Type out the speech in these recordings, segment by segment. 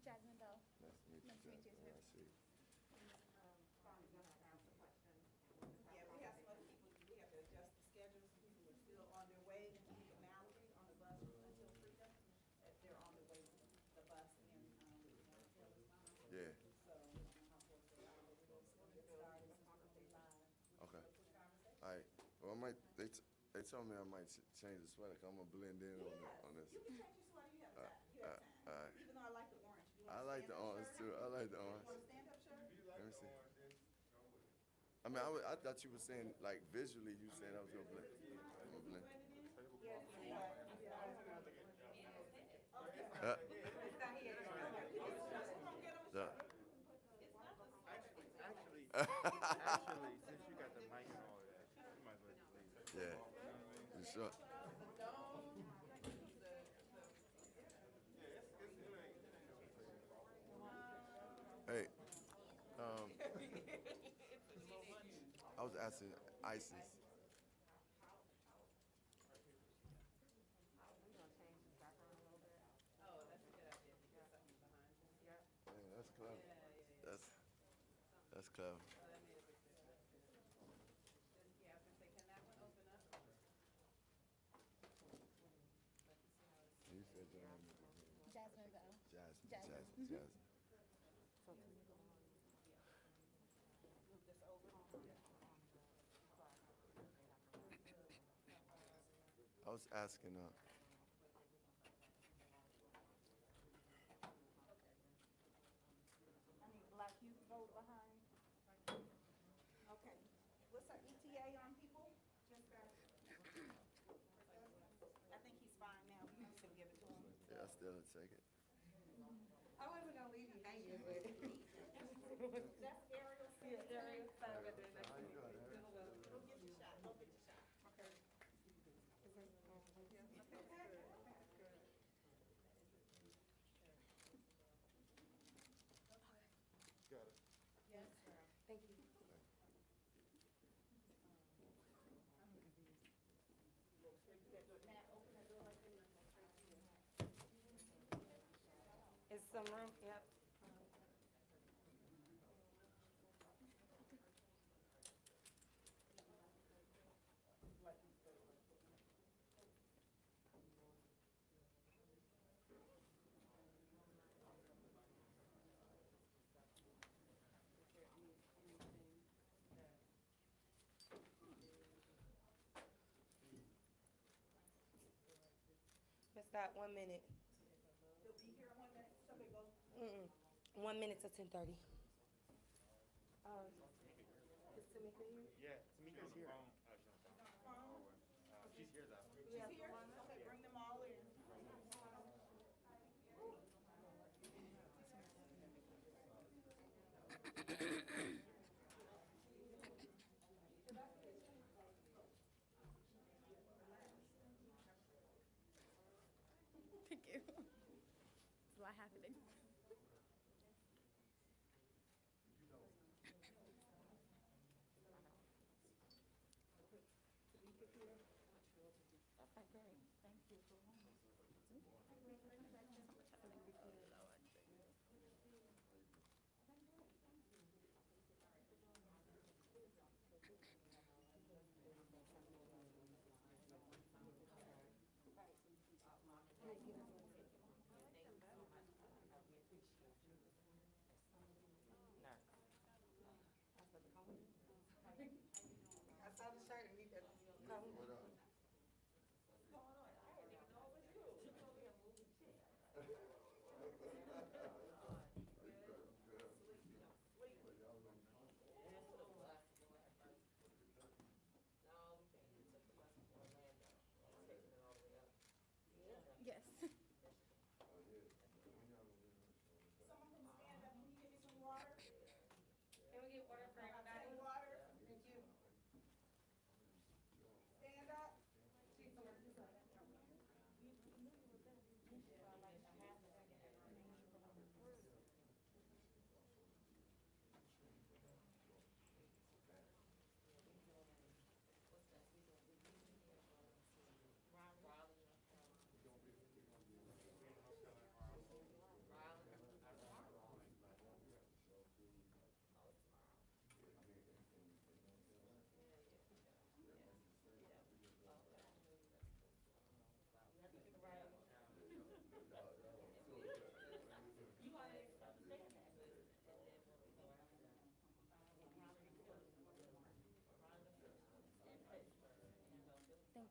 Jasmine Bell. Nice to meet you, Nice to meet you Jasmine. too. I see. Yeah, we have some other people, we have to adjust the schedules, people are still on their way, and people Mallory on the bus until freedom, they're on the way to the bus in, Yeah. so, I don't know how close they are, but we're just gonna get started as soon as they live. Okay. All right. Well, I might. They told me I might change the sweater. 'Cause I'm gonna blend in on this. You can change your sweater, you have time, you have time, all right. even though I like the orange. You I want a like the stand-up orange shirt? too. I like the You orange. want a stand-up shirt? Let me see. I mean, I thought you were saying like visually. You saying I was gonna blend. I'm gonna blend. Uh, yeah. Actually, since you got the mic and all that, you might as well just leave it. Yeah. You sure? Hey, I was asking ISIS. Oh, that's a good idea, to get something behind you. Yeah, that's clever. That's clever. That made a big difference. Yeah, I was gonna say, can that one open up? You said your name. Jasmine Bell. Jasmine. Jasmine. Jasmine. Jasmine. Move this over. I was asking. I need black youth vote behind. Okay, what's our ETA on people? Just I think he's fine now, we can give it to him. Yeah, I still take it. I wasn't gonna leave you hanging, but. That's Ariel. Yeah, Ariel. How you doing, Eric? Go get your shot, go get your shot. Okay. Got it. Yes, sir. Thank you. Is some room? Yep. It's got 1 minute. He'll be here in 1 minute, somebody go. 1 minute to 10:30. Is Tamika here? Yeah, Tamika's here. She's here though. She's here? Okay, bring them all in. Thank you. It's a lot happening. Okay, great. Thank you. I saw the shirt and he got. What up? What's going on? I didn't even know it was you. You told me to move the chair.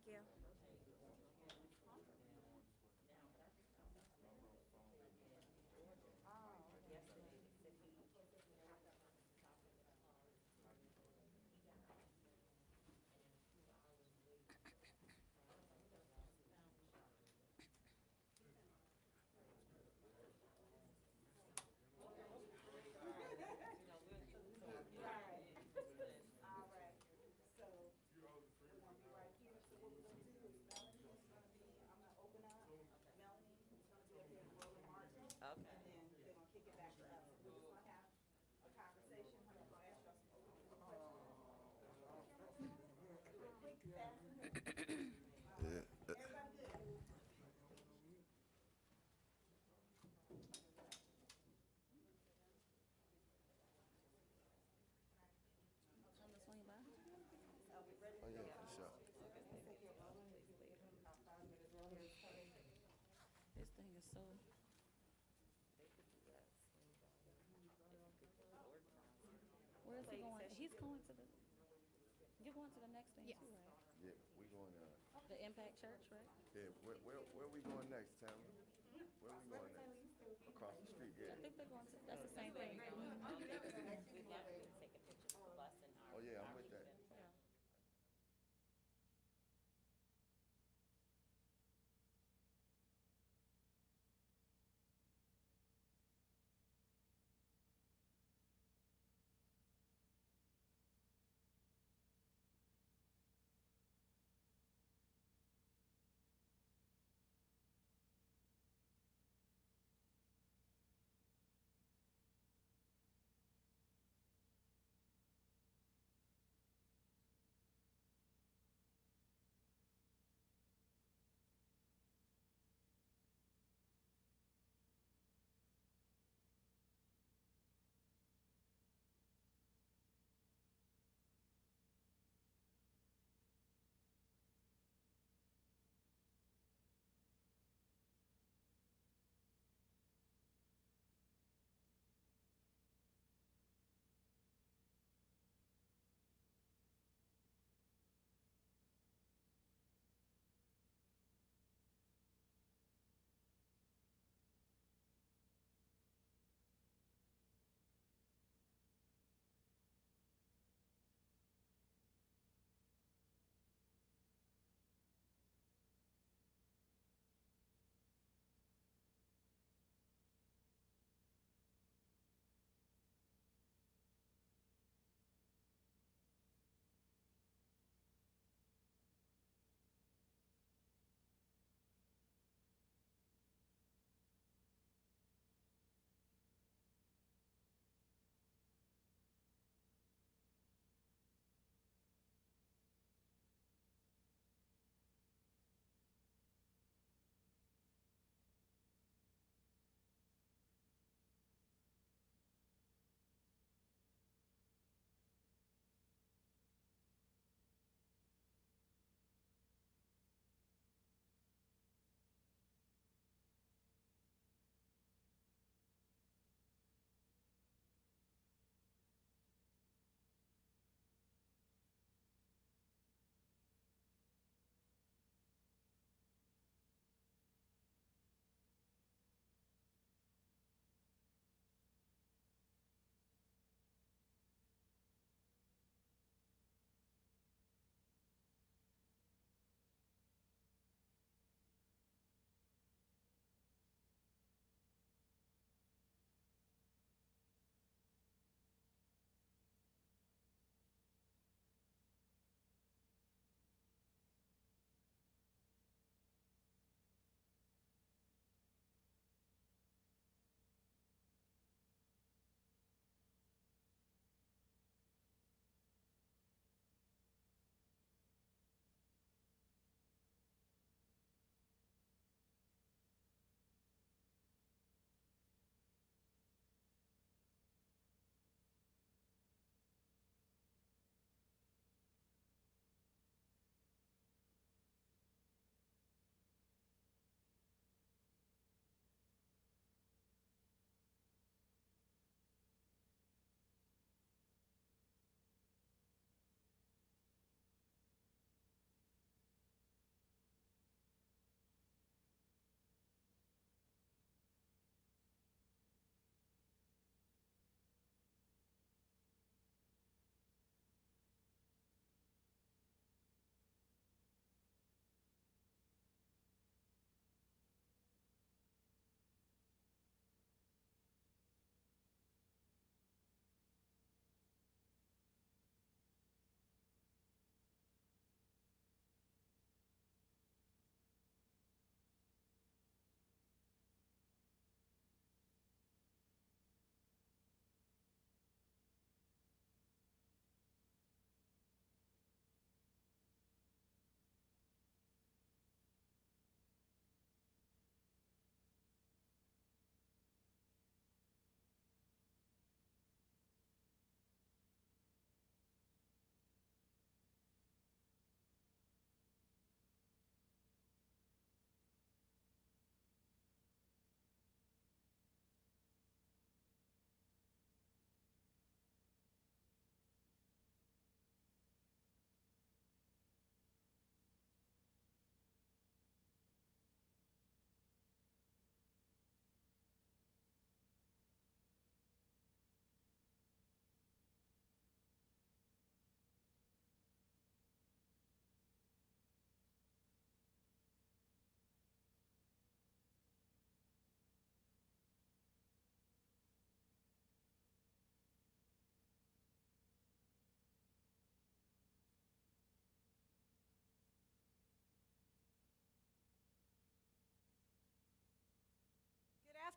Thank you. All right, so we're gonna be right here, so what we're gonna do is Melanie is gonna be, I'm gonna open up, Melanie is gonna be up here with Roland Martin. Okay. And then they're gonna kick it back to us, we're just gonna have a conversation, I'm gonna ask y'all some questions. Quick, fast, and Yeah. everybody good? On the swing by. Are we ready? Oh, yeah, for sure. This thing is so. Where is he going? He's going to the. You're going to the next thing Yes. too, right? Yeah, we going, The Impact Church, right? yeah, where we going next, Tamara? Where we going next? Across the street, I yeah. think they're going to. That's the same thing. We'd love to take a picture of us and our. Oh, yeah, I'm our with that. event. Yeah.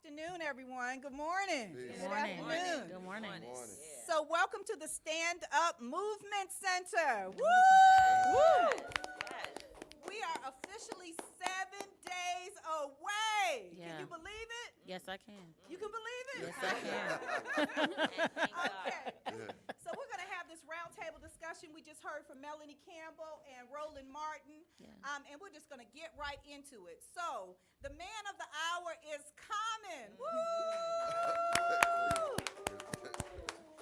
afternoon, everyone. Good morning. Peace. Good Morning. afternoon. Good morning. Morning. So welcome to the Stand Up Movement Center. Woo! Yes. We are officially 7 days away. Can Yeah. you believe it? Yes, I can. You can believe it? Yes, I can. And thank God. Okay. Yeah. So we're going to have this roundtable discussion. We just heard from Melanie Campbell and Roland Martin, Yeah. and we're just going to get right into it. So the man of the hour is Common. Woo!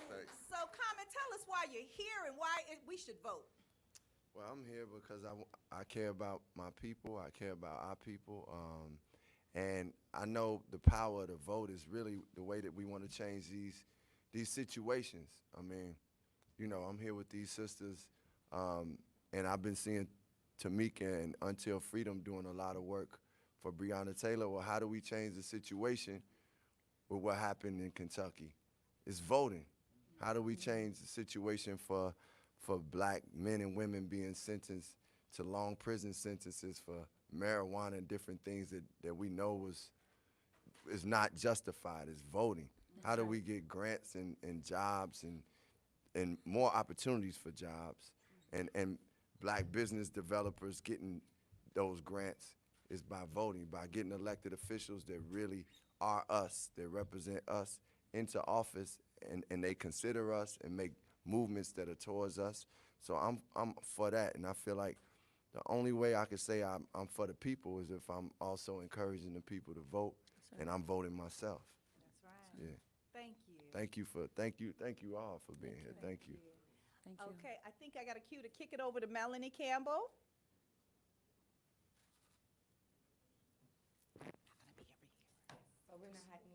Thanks. So Common, tell us why you're here and why we should vote. Well, I'm here because I care about my people. I care about our people. And I know the power of the vote is really the way that we want to change these situations. I mean, you know, I'm here with these sisters, and I've been seeing Tamika and Until Freedom doing a lot of work for Breonna Taylor. Well, how do we change the situation with what happened in Kentucky? It's voting. How do we change the situation for black men and women being sentenced to long prison sentences for marijuana and different things that we know is not justified? It's voting. How do we get grants and jobs and more opportunities for jobs and black business developers getting those grants is by voting, by getting elected officials that really are us, that represent us into office and they consider us and make movements that are towards us. So I'm for that, and I feel like the only way I can say I'm for the people is if I'm also encouraging the people to vote, and I'm voting myself. That's right. Yeah. Thank you. Thank you all for being here. Thank you. Thank you. Okay, I think I got a cue to kick it over to Melanie Campbell. So we're not hiding.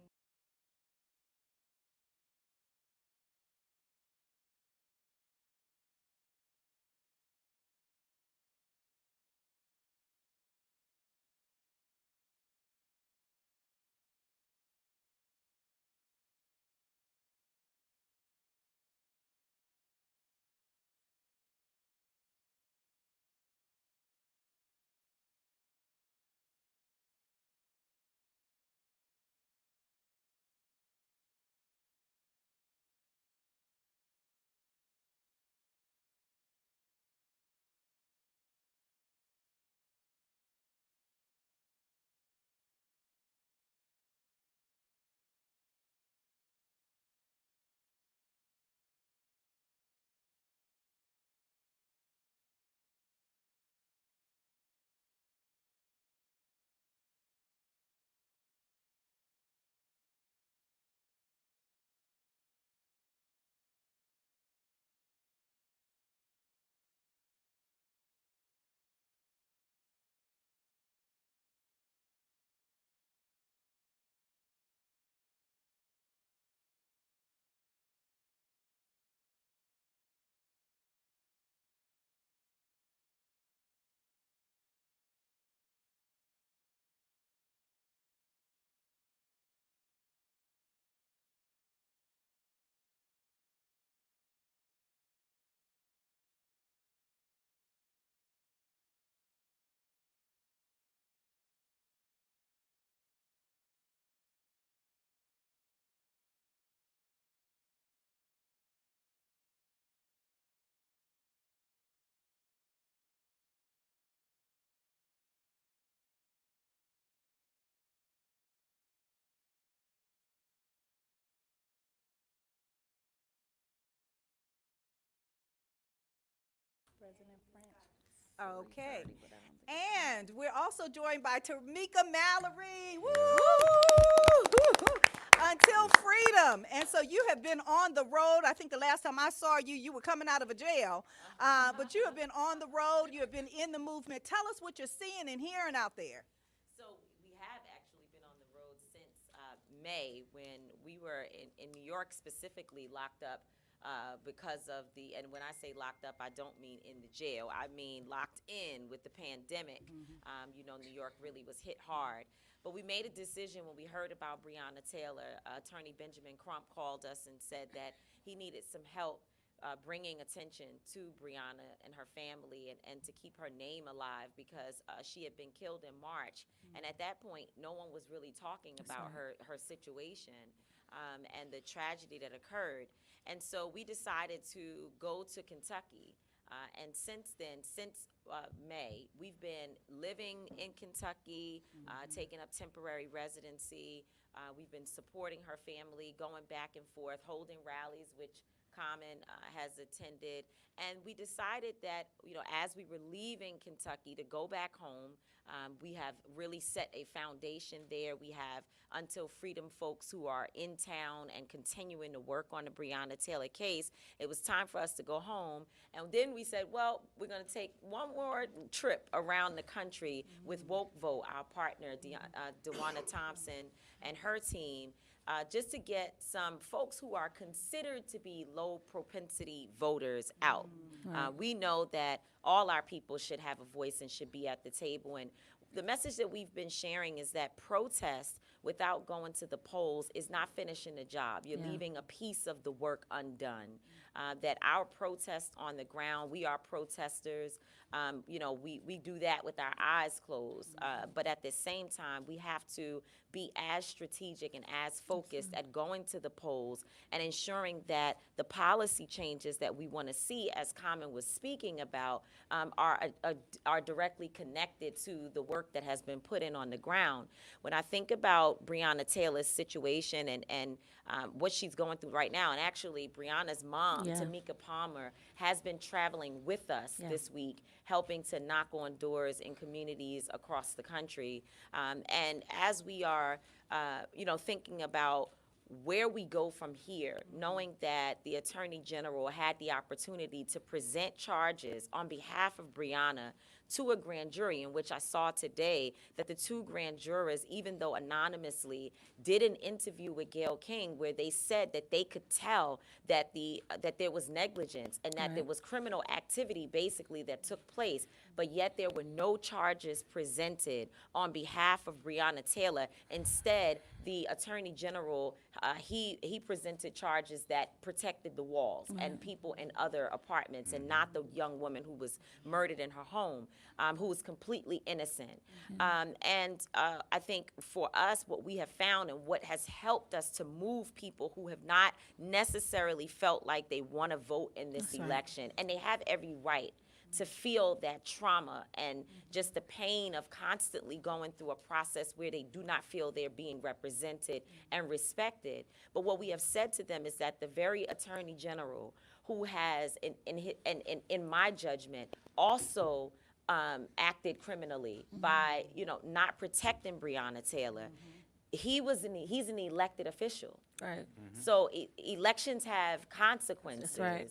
President French. Okay. But I don't think And we're also joined by Tamika Mallory. Woo! Until Freedom. And so you have been on the road. I think the last time I saw you, you were coming out of a jail. But you have been on the road. You have been in the movement. Tell us what you're seeing and hearing out there. So we have actually been on the road since May, when we were in New York specifically locked up because of and when I say locked up, I don't mean in the jail. I mean locked in with the pandemic. You know, New York really was hit hard. But we made a decision when we heard about Breonna Taylor. Attorney Benjamin Crump called us and said that he needed some help bringing attention to Breonna and her family and to keep her name alive because she had been killed in March. And at that point, no one was really talking about her situation and the tragedy that occurred. And so we decided to go to Kentucky. And since then, since May, we've been living in Kentucky, taking up temporary residency. We've been supporting her family, going back and forth, holding rallies, which Common has attended. And we decided that, you know, as we were leaving Kentucky to go back home, we have really set a foundation there. We have Until Freedom folks who are in town and continuing to work on the Breonna Taylor case. It was time for us to go home. And then we said, well, we're going to take one more trip around the country with Woke Vote, our partner, DeWanna Thompson and her team, just to get some folks who are considered to be low propensity voters out. We know that all our people should have a voice and should be at the table. And the message that we've been sharing is that protest without going to the polls is not finishing the job. You're leaving a piece of the work undone. That our protest on the ground, we are protesters. You know, we do that with our eyes closed. But at the same time, we have to be as strategic and as focused at going to the polls and ensuring that the policy changes that we want to see, as Common was speaking about, are directly connected to the work that has been put in on the ground. When I think about Breonna Taylor's situation and what she's going through right now, and actually Breonna's mom, Tamika Palmer, has been traveling with us this week, helping to knock on doors in communities across the country. And as we are, you know, thinking about where we go from here, knowing that the Attorney General had the opportunity to present charges on behalf of Breonna to a grand jury, in which I saw today that the two grand jurors, even though anonymously, did an interview with Gayle King where they said that they could tell that that there was negligence and that there was criminal activity basically that took place, but yet there were no charges presented on behalf of Breonna Taylor. Instead, the Attorney General, he presented charges that protected the walls and people in other apartments, and not the young woman who was murdered in her home, who was completely innocent. And I think for us, what we have found and what has helped us to move people who have not necessarily felt like they want to vote in this election, and they have every right to feel that trauma and just the pain of constantly going through a process where they do not feel they're being represented and respected. But what we have said to them is that the very Attorney General, who has, in my judgment, also acted criminally by, you know, not protecting Breonna Taylor. He's an elected official. Right. So elections have consequences. That's right.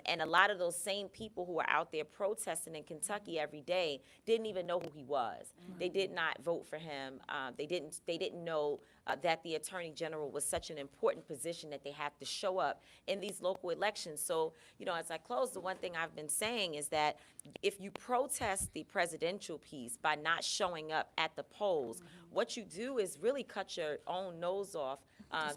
And a lot of those same people who are out there protesting in Kentucky every day didn't even know who he was. They did not vote for him. They didn't know that the Attorney General was such an important position that they have to show up in these local elections. So, you know, as I close, the one thing I've been saying is that if you protest the presidential piece by not showing up at the polls, what you do is really cut your own nose off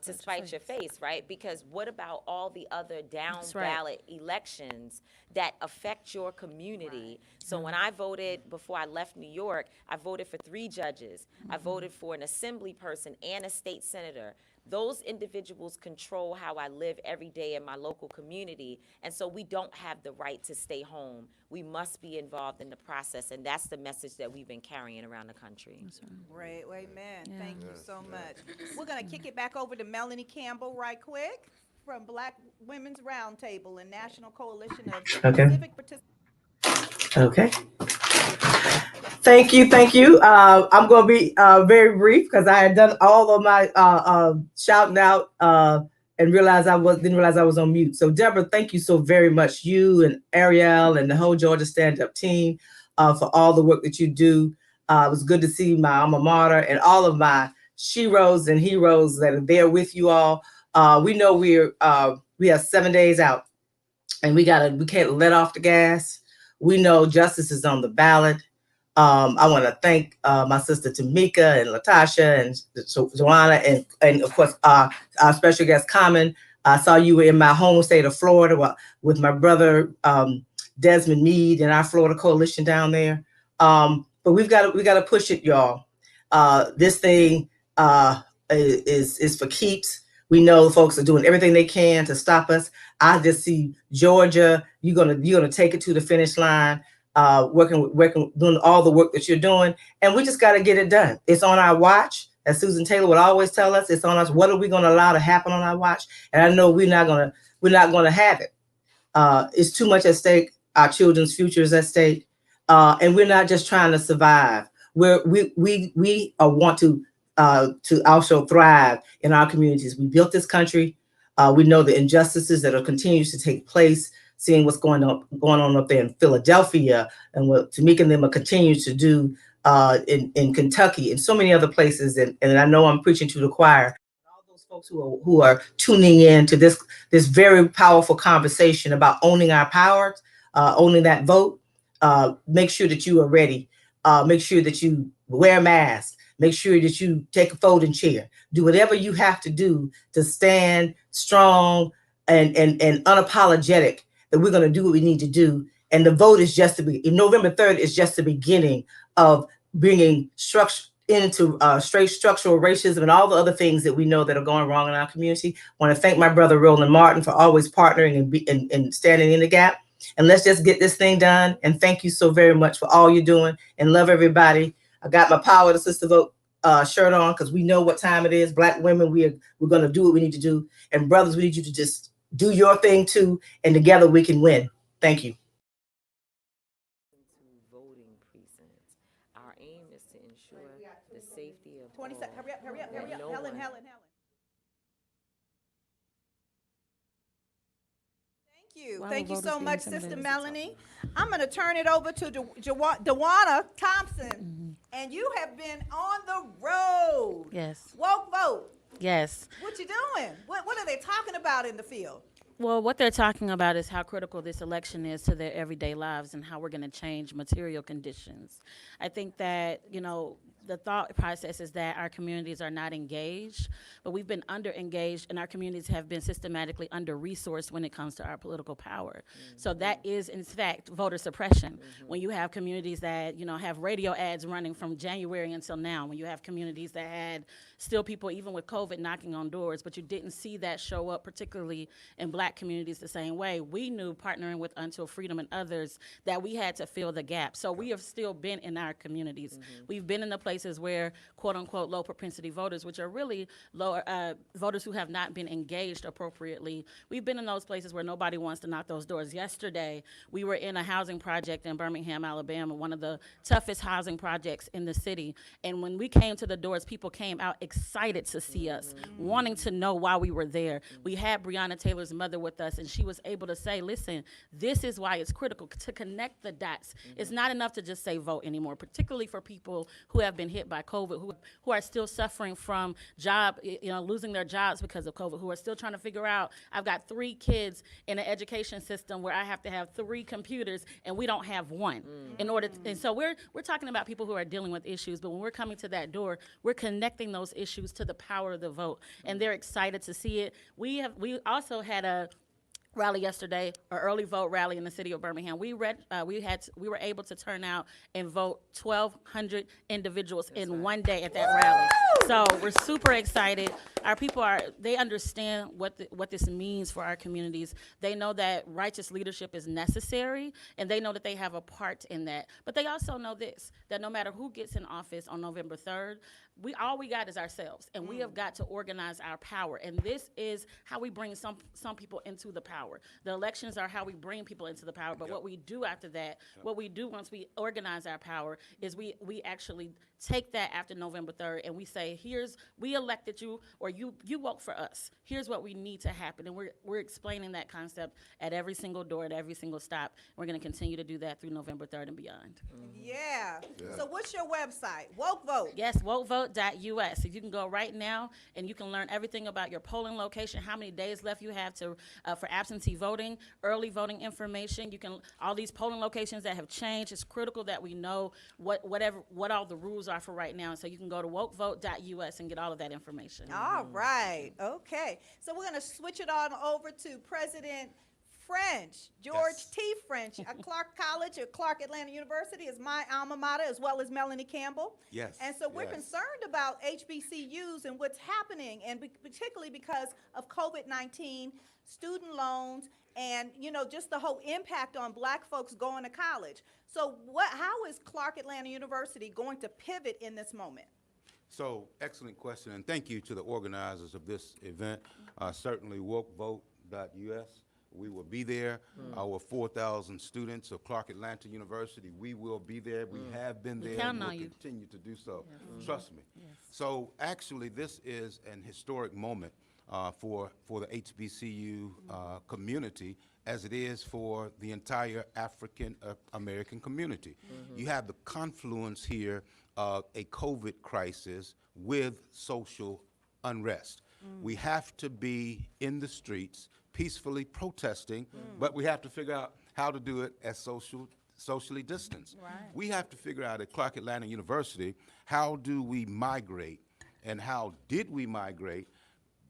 to spite your face, right? Because what about all the other down ballot elections that affect your community? So when I voted before I left New York, I voted for 3 judges. I voted for an assembly person and a state senator. Those individuals control how I live every day in my local community, and so we don't have the right to stay home. We must be involved in the process, and that's the message that we've been carrying around the country. Great, amen. Thank you so much. We're going to kick it back over to Melanie Campbell right quick from Black Women's Roundtable and National Coalition of Civic Participants. Okay. Thank you. I'm going to be very brief because I had done all of my shouting out and didn't realize I was on mute. So Deborah, thank you so very much, you and Ariel and the whole Georgia Stand Up team for all the work that you do. It was good to see my alma mater and all of my sheroes and heroes that are there with you all. We know we have 7 days out, and we can't let off the gas. We know justice is on the ballot. I want to thank my sister Tamika and Latasha and Joanna and of course our special guest Common I saw you were in my home state of Florida with my brother Desmond Meade and our Florida coalition down there. But we got to push it, y'all. This thing is for keeps. We know folks are doing everything they can to stop us. I just see Georgia. You're gonna take it to the finish line. Working, doing all the work that you're doing, and we just got to get it done. It's on our watch, as Susan Taylor would always tell us. It's on us. What are we going to allow to happen on our watch? And I know we're not gonna have it. It's too much at stake. Our children's future is at stake, and we're not just trying to survive. We want to also thrive in our communities. We built this country. We know the injustices that are continues to take place. Seeing what's going on up there in Philadelphia, and what Tamika and them are continuing to do in Kentucky and so many other places. And I know I'm preaching to the choir. All those folks who are tuning in to this very powerful conversation about owning our power, owning that vote. Make sure that you are ready. Make sure that you wear a mask. Make sure that you take a folding chair. Do whatever you have to do to stand strong and unapologetic that we're going to do what we need to do. And the vote is just November 3rd is just the beginning of bringing into straight structural racism and all the other things that we know that are going wrong in our community. I want to thank my brother Roland Martin for always partnering and standing in the gap. And let's just get this thing done. And thank you so very much for all you're doing, and love everybody. I got my Power to Sister Vote shirt on because we know what time it is. Black women, we're going to do what we need to do. And brothers, we need you to just do your thing too, and together we can win. Thank you. Voting precincts. Our aim is to ensure the safety of 20 all. seconds. Hurry up. No Helen. one- Why Thank would you voters so be much, Sister intimidated? Melanie. I'm going to turn it over to Dewana Thompson. And you have been on the road. Yes, Woke vote. yes. What you doing? What are they talking about in the field? Well, what they're talking about is how critical this election is to their everyday lives and how we're going to change material conditions. I think that, the thought process is that our communities are not engaged, but we've been under-engaged, and our communities have been systematically under-resourced when it comes to our political power. So that is, in fact, voter suppression. When you have communities that, have radio ads running from January until now, when you have communities that had still people, even with COVID, knocking on doors, but you didn't see that show up, particularly in Black communities the same way. We knew, partnering with Until Freedom and others, that we had to fill the gap. So we have still been in our communities. We've been in the places where, quote unquote, low propensity voters, which are really lower voters who have not been engaged appropriately. We've been in those places where nobody wants to knock those doors. Yesterday, we were in a housing project in Birmingham, Alabama, one of the toughest housing projects in the city. And when we came to the doors, people came out excited to see us, wanting to know why we were there. We had Breonna Taylor's mother with us, and she was able to say, listen, this is why it's critical to connect the dots. It's not enough to just say vote anymore, particularly for people who have been hit by COVID, who are still suffering from losing their jobs because of COVID, who are still trying to figure out, I've got 3 kids in an education system where I have to have 3 computers and we don't have one. And so we're talking about people who are dealing with issues, but when we're coming to that door, we're connecting those issues to the power of the vote, and they're excited to see it. We also had a rally yesterday, an early vote rally in the city of Birmingham. We were able to turn out and vote 1,200 individuals in one day at that rally. So we're super excited. Our people they understand what this means for our communities. They know that righteous leadership is necessary, and they know that they have a part in that. But they also know this, that no matter who gets in office on November 3rd, all we got is ourselves, and we have got to organize our power. And this is how we bring some people into the power. The elections are how we bring people into the power, but what we do after that, what we do once we organize our power, is we actually take that after November 3rd, and we say, we elected you, or you vote for us. Here's what we need to happen. And we're explaining that concept at every single door, at every single stop. We're going to continue to do that through November 3rd and beyond. Yeah. So what's your website? Woke Vote. Yes, wokevote.us. So you can go right now and you can learn everything about your polling location, how many days left you have to for absentee voting, early voting information. You can all these polling locations that have changed. It's critical that we know what all the rules are for right now. So you can go to wokevote.us and get all of that information. All right, okay. So we're gonna switch it on over to President French, George Yes. T. French. Clark College or Clark Atlanta University is my alma mater, as well as Melanie Campbell. Yes, And so we're yes. concerned about HBCUs and what's happening, and particularly because of COVID-19, student loans, and, you know, just the whole impact on black folks going to college. So how is Clark Atlanta University going to pivot in this moment? So, excellent question, and thank you to the organizers of this event. Certainly, wokevote.us. We will be there. Our 4,000 students of Clark Atlanta University, we will be there. We have been there. counting and on will you. continue to do so. Trust me. So, actually, this is an historic moment for the HBCU community, as it is for the entire African American community. You have the confluence here of a COVID crisis with social unrest. We have to be in the streets peacefully protesting, but we have to figure out how to do it as socially distanced. We have to figure out at Clark Atlanta University, how do we migrate, and how did we migrate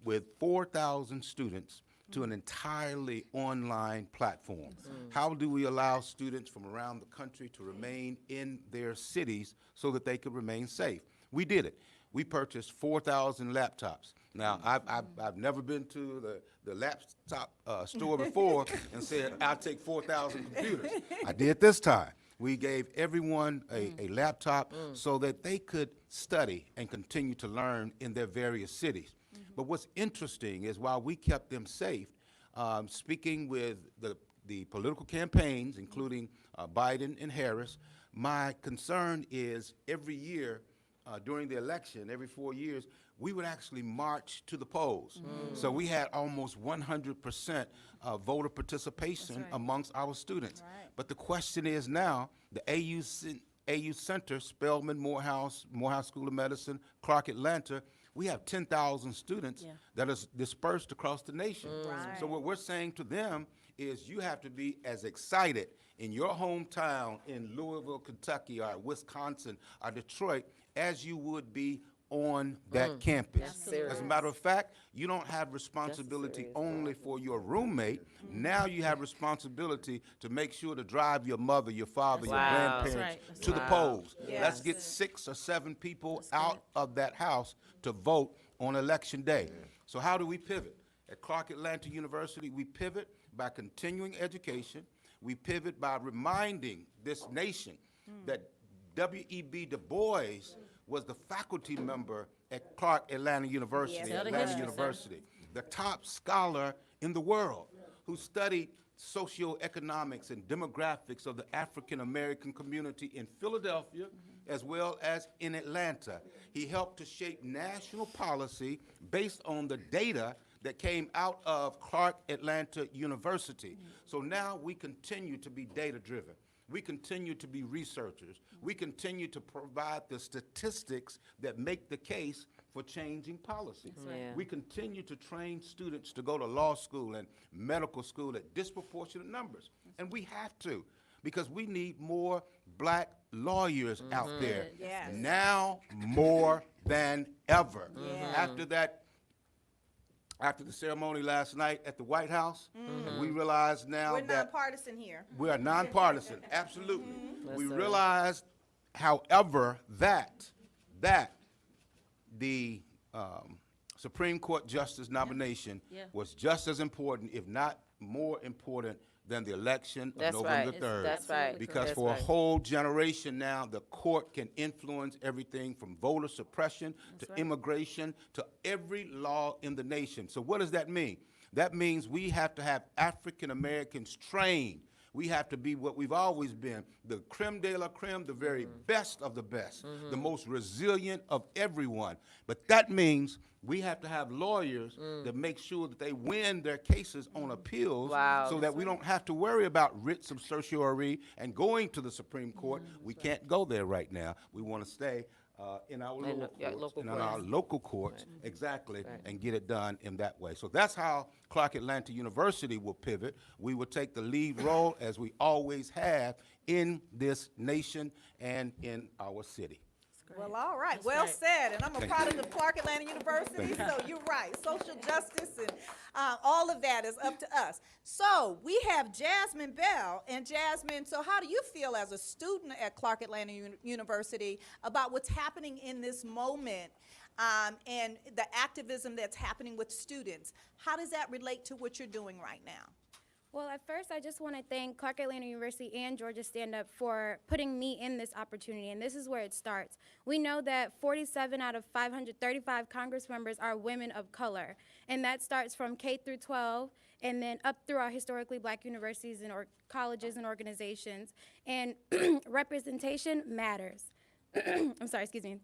with 4,000 students to an entirely online platform? How do we allow students from around the country to remain in their cities so that they could remain safe? We did it. We purchased 4,000 laptops. Now, I've never been to the laptop store before and said, I'll take 4,000 computers. I did this time. We gave everyone a laptop so that they could study and continue to learn in their various cities. But what's interesting is while we kept them safe, speaking with the political campaigns, including Biden and Harris, my concern is every year during the election, every 4 years, we would actually march to the polls. So we had almost 100% voter participation amongst our students. But the question is now, the AU Center, Spelman, Morehouse School of Medicine, Clark Atlanta, we have 10,000 students that are dispersed across the nation. So what we're saying to them is you have to be as excited in your hometown in Louisville, Kentucky, or Wisconsin, or Detroit, as you would be on that campus. As a matter of fact, you don't have responsibility only for your roommate. Now you have responsibility to make sure to drive your mother, your father, your grandparents to the polls. Let's get 6 or 7 people out of that house to vote on election day. So how do we pivot? At Clark Atlanta University, we pivot by continuing education. We pivot by reminding this nation that W.E.B. Du Bois was the faculty member at Clark Atlanta University, the top scholar in the world who studied socioeconomics and demographics of the African American community in Philadelphia as well as in Atlanta. He helped to shape national policy based on the data that came out of Clark Atlanta University. So now we continue to be data-driven. We continue to be researchers. We continue to provide the statistics that make the case for changing policy. We continue to train students to go to law school and medical school at disproportionate numbers. And we have to, because we need more black lawyers out there. Now more than ever. After the ceremony last night at the White House, we realize now We're that nonpartisan here. we are nonpartisan, absolutely. We realized, however, that the Supreme Court Justice nomination was just as important, if not more important, than the election of November 3rd. That's right. Because That's for right. a whole generation now, the court can influence everything from voter suppression to immigration to every law in the nation. So what does that mean? That means we have to have African Americans trained. We have to be what we've always been, the creme de la creme, the very best of the best, the most resilient of everyone. But that means we have to have lawyers that make sure that they win their cases on appeals so that we don't have to worry about writs of certiorari and going to the Supreme Court. We can't go there right now. We want to stay in our In local your courts, local and in our courts. local courts, exactly, and get it done in that way. So that's how Clark Atlanta University will pivot. We will take the lead role, as we always have, in this nation and in our city. Well, all right, well said, and I'm a product of Clark Atlanta University, so you're right. Social justice and all of that is up to us. So we have Jasmine Bell, and Jasmine, so how do you feel as a student at Clark Atlanta University about what's happening in this moment and the activism that's happening with students? How does that relate to what you're doing right now? Well, at first, I just want to thank Clark Atlanta University and Georgia Stand Up for putting me in this opportunity, and this is where it starts. We know that 47 out of 535 Congress members are women of color, and that starts from K through 12 and then up through our historically black universities and colleges and organizations. And representation matters. I'm sorry, excuse me.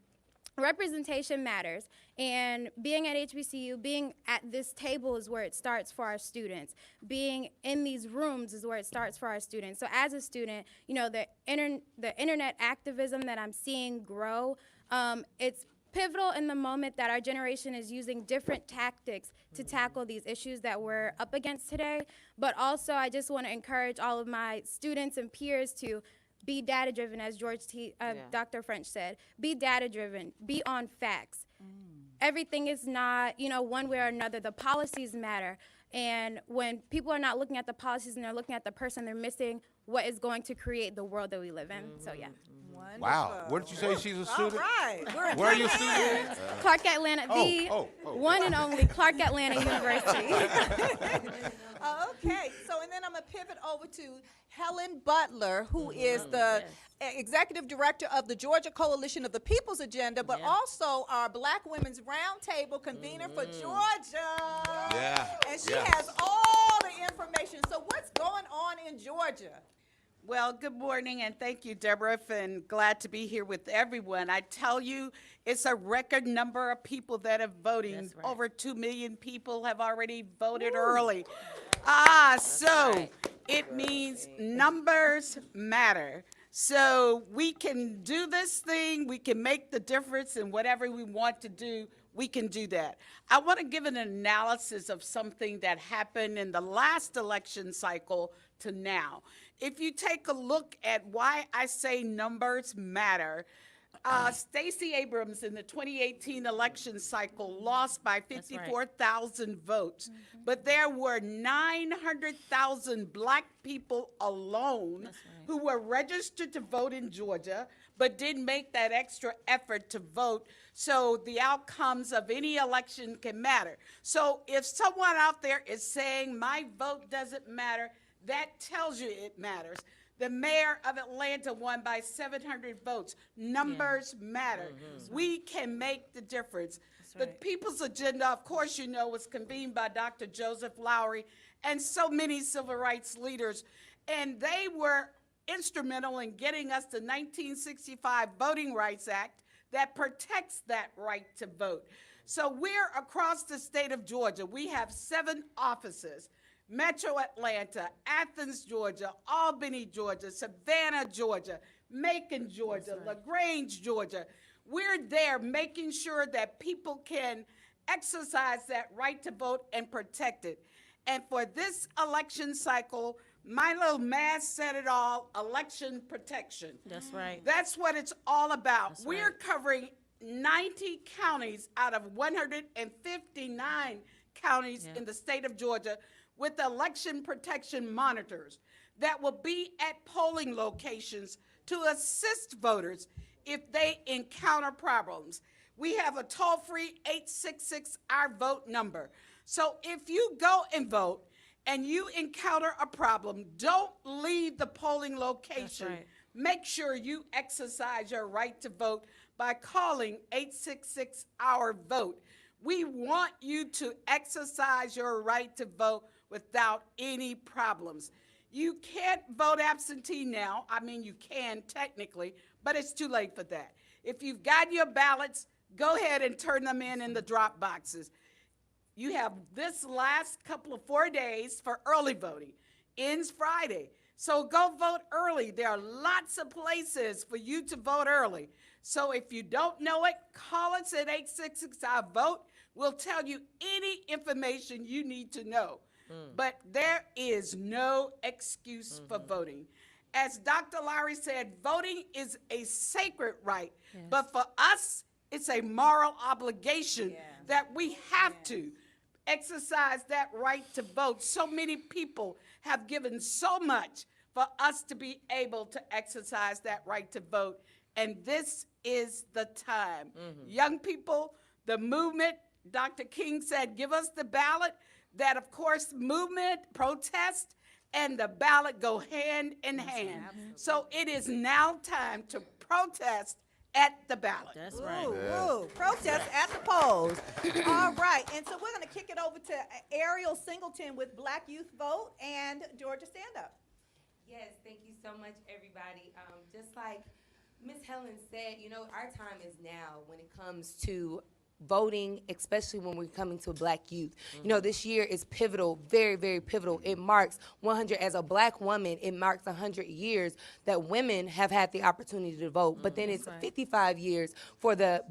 Representation matters, and being at HBCU, being at this table is where it starts for our students. Being in these rooms is where it starts for our students. So as a student, you know, the internet activism that I'm seeing grow, it's pivotal in the moment that our generation is using different tactics to tackle these issues that we're up against today. But also, I just want to encourage all of my students and peers to be data-driven, as Dr. French said. Be data-driven. Be on facts. Everything is not, you know, one way or another. The policies matter. And when people are not looking at the policies and they're looking at the person, they're missing what is going to create the world that we live in. So, yeah. Wow. What did you say? She's a student? All right. We're Where are you a student? Clark Atlanta, the one and only Clark Atlanta University. Okay, so and then I'm going to pivot over to Helen Butler, who is the Executive Director of the Georgia Coalition of the People's Agenda, but also our Black Women's Roundtable convener for Georgia. Yeah. And she has all the information. So what's going on in Georgia? Well, good morning, and thank you, Deborah, and glad to be here with everyone. I tell you, it's a record number of people that are voting. That's right. Over 2 million people have already voted early. It means numbers matter. So we can do this thing, we can make the difference, and whatever we want to do, we can do that. I want to give an analysis of something that happened in the last election cycle to now. If you take a look at why I say numbers matter, Stacey Abrams in the 2018 election cycle lost by 54,000 votes, but there were 900,000 black people alone who were registered to vote in Georgia, but didn't make that extra effort to vote. So the outcomes of any election can matter. So if someone out there is saying my vote doesn't matter, that tells you it matters. The mayor of Atlanta won by 700 votes. Numbers matter. We can make the difference. The People's Agenda, of course, you know, was convened by Dr. Joseph Lowery and so many civil rights leaders. And they were instrumental in getting us the 1965 Voting Rights Act that protects that right to vote. So we're across the state of Georgia. We have 7 offices. Metro Atlanta, Athens, Georgia, Albany, Georgia, Savannah, Georgia, Macon, Georgia, LaGrange, Georgia. We're there making sure that people can exercise that right to vote and protect it. And for this election cycle, my little math said it all, election protection. That's right. That's what it's all about. That's We're right. covering 90 counties out of 159 counties in the state of Georgia with election protection monitors that will be at polling locations to assist voters if they encounter problems. We have a toll-free 866 Our Vote number. So if you go and vote and you encounter a problem, don't leave the polling location. right. Make sure you exercise your right to vote by calling 866 Our Vote. We want you to exercise your right to vote without any problems. You can't vote absentee now. I mean, you can technically, but it's too late for that. If you've got your ballots, go ahead and turn them in the drop boxes. You have this last couple of 4 days for early voting. Ends Friday. So go vote early. There are lots of places for you to vote early. So if you don't know it, call us at 866-I-VOTE. We'll tell you any information you need to know. But there is no excuse for voting. As Dr. Lowry said, voting is a sacred right. But for us, it's a moral obligation that we have to exercise that right to vote. So many people have given so much for us to be able to exercise that right to vote. And this is the time. Young people, the movement, Dr. King said, give us the ballot. That, of course, movement, protest, and the ballot go hand in hand. So it is now time to protest at the ballot. That's right. Ooh, protest at the polls. All right, and so we're going to kick it over to Ariel Singleton with Black Youth Vote and Georgia Stand Up. Yes, thank you so much, everybody. Just like Ms. Helen said, you know, our time is now when it comes to voting, especially when we're coming to Black youth. You know, this year is pivotal, very, very pivotal. It marks 100, as a Black woman, it marks 100 years that women have had the opportunity to vote. But then it's 55 years for the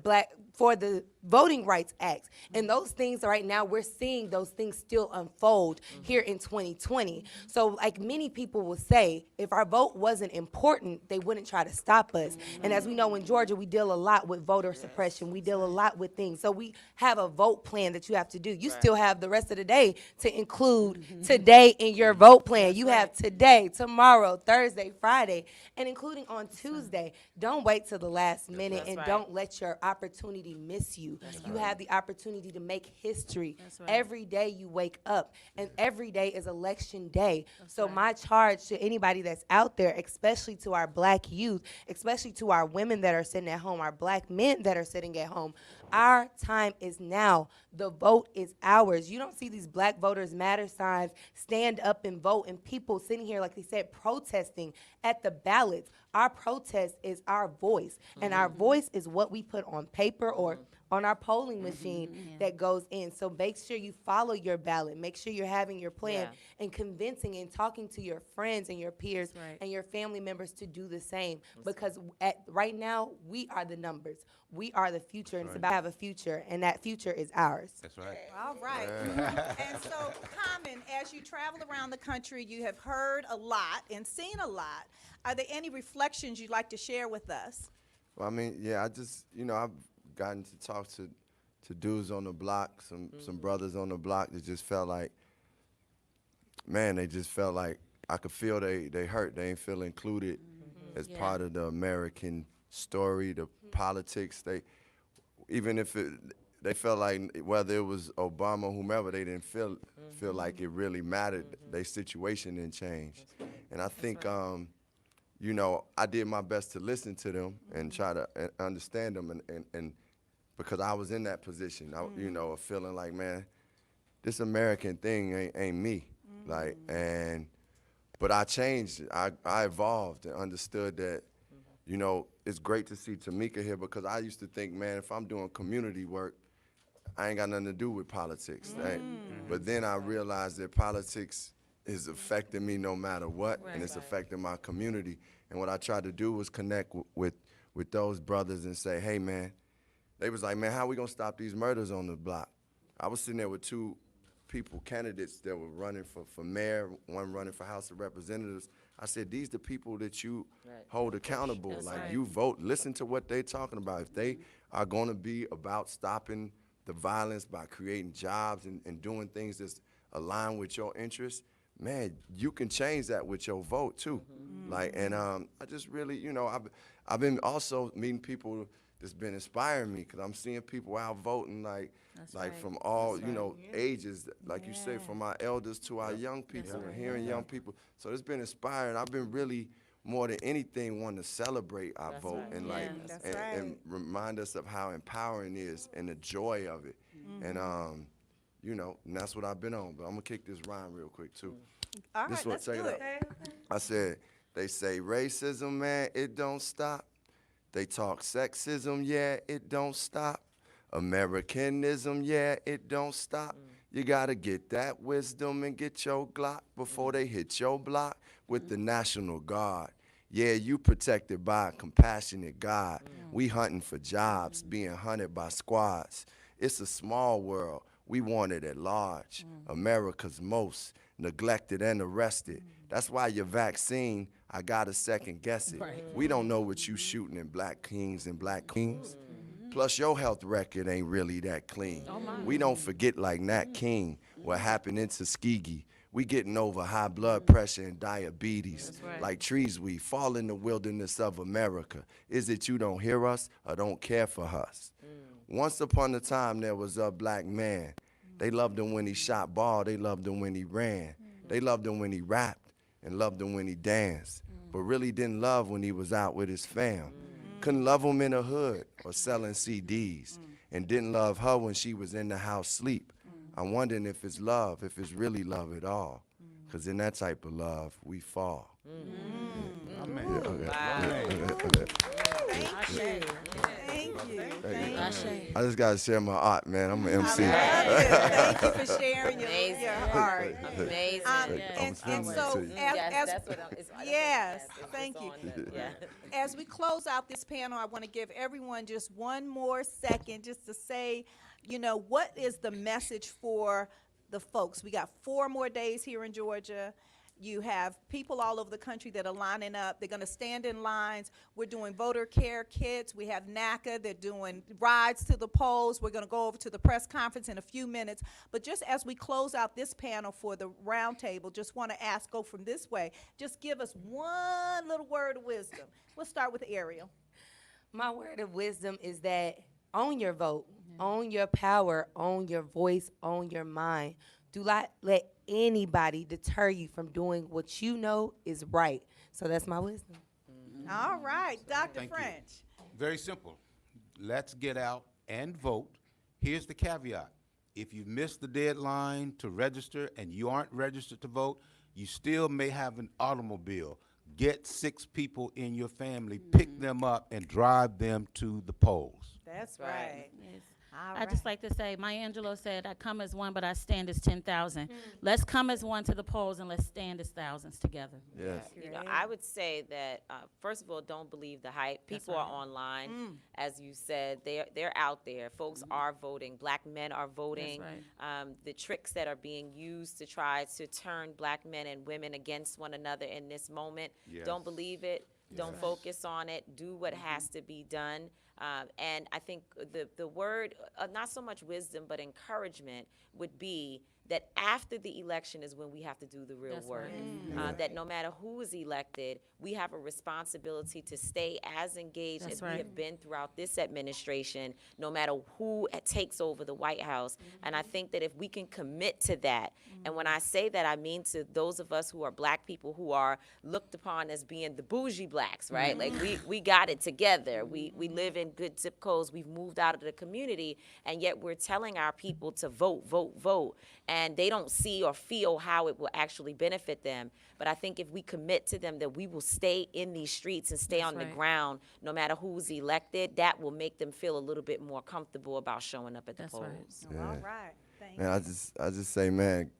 Voting Rights Act. And those things right now, we're seeing those things still unfold here in 2020. So like many people will say, if our vote wasn't important, they wouldn't try to stop us. And as we know, in Georgia, we deal a lot with voter suppression. We deal a lot with things. So we have a vote plan that you have to do. You still have the rest of the day to include today in your vote plan. You have today, tomorrow, Thursday, Friday, and including on Tuesday. Don't wait till the last minute and don't let your opportunity miss you. You have the opportunity to make history every day you wake up, and every day is election day. So my charge to anybody that's out there, especially to our Black youth, especially to our women that are sitting at home, our Black men that are sitting at home, our time is now. The vote is ours. You don't see these Black Voters Matter signs, stand up and vote, and people sitting here, like they said, protesting at the ballots. Our protest is our voice, and our voice is what we put on paper or on our polling machine that goes in. So make sure you follow your ballot. Make sure you're having your plan and convincing and talking to your friends and your peers and your family members to do the same. Because right now, we are the numbers. We are the future, and it's about to have a future, and that future is ours. That's right. All right. And so, Common, as you travel around the country, you have heard a lot and seen a lot. Are there any reflections you'd like to share with us? Well, I mean, yeah, I just, you know, I've gotten to talk to dudes on the block, some brothers on the block that just felt like, man, they just felt like I could feel they hurt. They ain't feel included as part of the American story, the politics. They, even if they felt like whether it was Obama or whomever, they didn't feel like it really mattered. Their situation didn't change. And I think, you know, I did my best to listen to them and try to understand them, and because I was in that position, you know, of feeling like, man, this American thing ain't me. Like, but I changed. I evolved and understood that, you know, it's great to see Tamika here, because I used to think, man, if I'm doing community work, I ain't got nothing to do with politics. Right? But then I realized that politics is affecting me no matter what, and it's affecting my community. And what I tried to do was connect with those brothers and say, hey, man, they was like, man, how we gonna stop these murders on the block? I was sitting there with two candidates that were running for mayor, one running for House of Representatives. I said, these the people that you hold accountable. You vote, listen to what they talking about. If they are gonna be about stopping the violence by creating jobs and doing things that's aligned with your interests, man, you can change that with your vote too. Like, and I just really, you know, I've been also meeting people that's been inspiring me, because I'm seeing people out voting from all, you know, ages, like you say, from our elders to our young people, and hearing young people. So it's been inspiring. I've been really, more than anything, wanting to celebrate our vote and and remind us of how empowering it is and the joy of it. And you know, and that's what I've been on. But I'm gonna kick this rhyme real quick too. All right, let's do it. I said, they say racism, man, it don't stop. They talk sexism, yeah, it don't stop. Americanism, yeah, it don't stop. You gotta get that wisdom and get your Glock before they hit your block with the National Guard. Yeah, you protected by a compassionate God. We hunting for jobs, being hunted by squads. It's a small world. We want it at large. America's most neglected and arrested. That's why your vaccine, I gotta second guess it. We don't know what you shooting in black kings and black queens. Plus, your health record ain't really that clean. We don't forget like Nat King, what happened in Tuskegee. We getting over high blood pressure and diabetes. Like trees, we fall in the wilderness of America. Is it you don't hear us or don't care for us? Once upon a time, there was a black man. They loved him when he shot ball. They loved him when he ran. They loved him when he rapped and loved him when he danced, but really didn't love when he was out with his fam. Couldn't love him in the hood or selling CDs, and didn't love her when she was in the house sleep. I'm wondering if it's love, if it's really love at all, because in that type of love, we fall. Amen. Thank you. I just got to share my art, man. I'm an MC. Thank you for sharing your Amazing. heart. Amazing. And sending it so, to you. Yes, that's what I'm, yes, it's thank you. on the- yeah. As we close out this panel, I want to give everyone just one more second just to say, you know, what is the message for the folks? We got 4 more days here in Georgia. You have people all over the country that are lining up. They're going to stand in lines. We're doing voter care kits. We have NACA. They're doing rides to the polls. We're going to go over to the press conference in a few minutes. But just as we close out this panel for the roundtable, just want to ask, go from this way. Just give us one little word of wisdom. We'll start with Ariel. My word of wisdom is that own your vote, own your power, own your voice, own your mind. Do not let anybody deter you from doing what you know is right. So that's my wisdom. All right, Dr. Thank you. French. Very simple. Let's get out and vote. Here's the caveat. If you missed the deadline to register and you aren't registered to vote, you still may have an automobile. Get 6 people in your family, pick them up, and drive them to the polls. That's Right. right. All I'd just like to say, Maya Angelou said, I come as one, but I stand as 10,000. Let's come as one to the polls and let's stand as thousands together. Yes. You know, I would say that first of all, don't believe the hype. People are online, as you said. They're out there. Folks are voting. Black men are voting. The tricks that are being used to try to turn black men and women against one another in this moment. Yes. Don't believe it. Don't focus on it. Do what has to be done. And I think the word, not so much wisdom, but encouragement would be that after the election is when we have to do the real work. That no matter who is elected, we have a responsibility to stay as engaged as we have been throughout this administration, no matter who takes over the White House. And I think that if we can commit to that, and when I say that, I mean to those of us who are black people who are looked upon as being the bougie blacks, right? Like we got it together. We live in good zip codes. We've moved out of the community, and yet we're telling our people to vote, vote, vote. And they don't see or feel how it will actually benefit them. But I think if we commit to them that we will stay in these streets and stay on the ground, no matter who's elected, that will make them feel a little bit more comfortable about showing up at the polls. All right. Thank you. Man, I just say, man,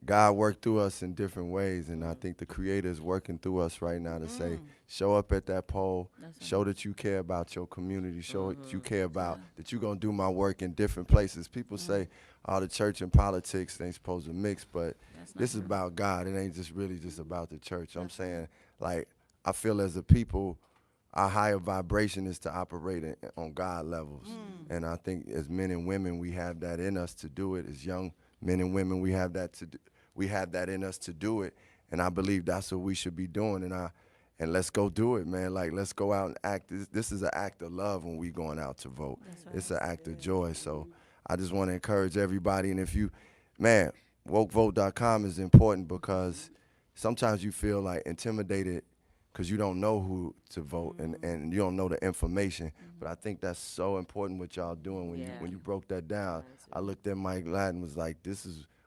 God worked through us in different ways, and I think the Creator is working through us right now to say, show up at that poll, show that you care about your community, show that you care about that you're gonna do my work in different places. People say, the church and politics ain't supposed to mix, but this is about God. It ain't just really just about the church. I'm saying, like, I feel as a people, our higher vibration is to operate on God levels, and I think as men and women, we have that in us to do it. As young men and women, we have that in us to do it, and I believe that's what we should be doing. And let's go do it, man. Like, let's go out and act. This is an act of love when we going out to vote. It's an act of joy. So I just want to encourage everybody. And if you, man, wokevote.com is important because sometimes you feel like intimidated because you don't know who to vote and you don't know the information. But I think that's so important what y'all doing when you broke that down. I looked at Mike Ladd and was like,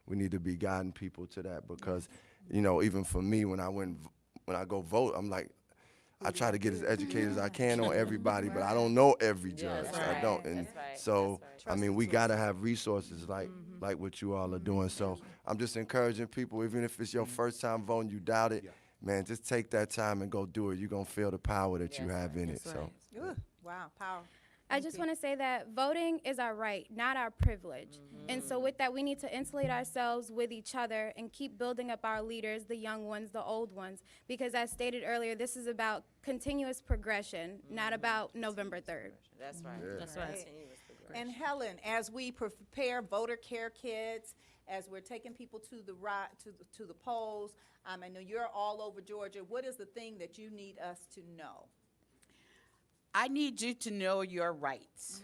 we need to be guiding people to that because, you know, even for me, when I go vote, I'm like, I try to get as educated as I can on everybody, but I don't know every judge. That's I right. don't. And That's right. so, That's I mean, we got to have resources like what you all are doing. So I'm just encouraging people, even if it's your first time voting, you doubt it, man, just take that time and go do it. You're going to feel the power that you have in it. So. Ooh, wow, power. I just want to say that voting is our right, not our privilege. And so with that, we need to insulate ourselves with each other and keep building up our leaders, the young ones, the old ones, because as stated earlier, this is about continuous progression, not about November 3rd. That's right. That's right. Continuous progression. And Helen, as we prepare voter care kits, as we're taking people to the polls, I know you're all over Georgia. What is the thing that you need us to know? I need you to know your rights.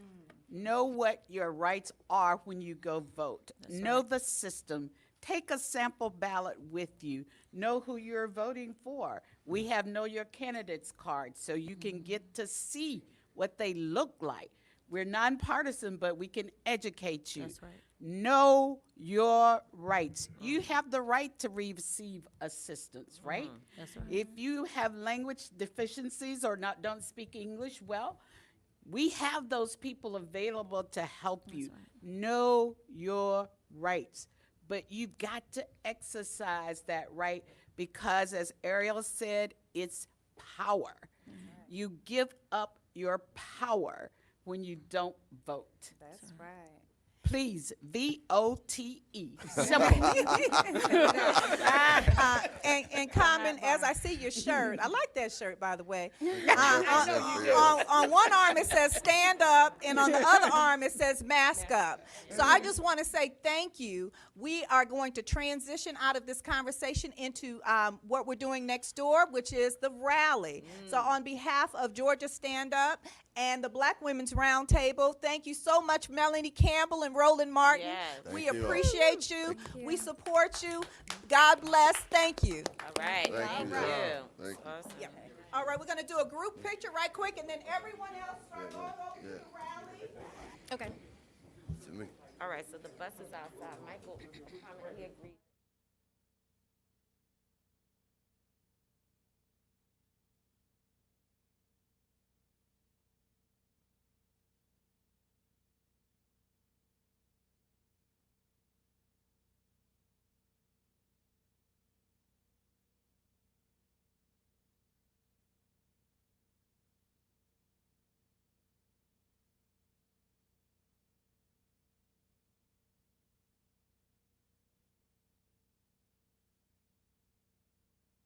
Know what your rights are when you go vote. Know the system. Take a sample ballot with you. Know who you're voting for. We have Know Your Candidates cards, so you can get to see what they look like. We're nonpartisan, but we can educate you. That's right. Know your rights. You have the right to receive assistance, right? That's right. If you have language deficiencies or don't speak English well, we have those people available to help you. Know your rights. But you've got to exercise that right because, as Ariel said, it's power. You give up your power when you don't vote. That's right. Please, V-O-T-E. Simple. And Common, as I see your shirt, I like that shirt, by the way. On one arm it says stand up, and on the other arm it says mask up. So I just want to say thank you. We are going to transition out of this conversation into what we're doing next door, which is the rally. So on behalf of Georgia Stand Up and the Black Women's Roundtable, thank you so much, Melanie Campbell and Roland Martin. Yes. We Thank you. appreciate you. We support you. God bless. Thank you. All right. Thank you. you. Thank you. Awesome. Yeah. All right, we're going to do a group picture right quick, and then everyone else start going over to the rally. Okay. To me. All right, so the bus is outside. Michael, come in here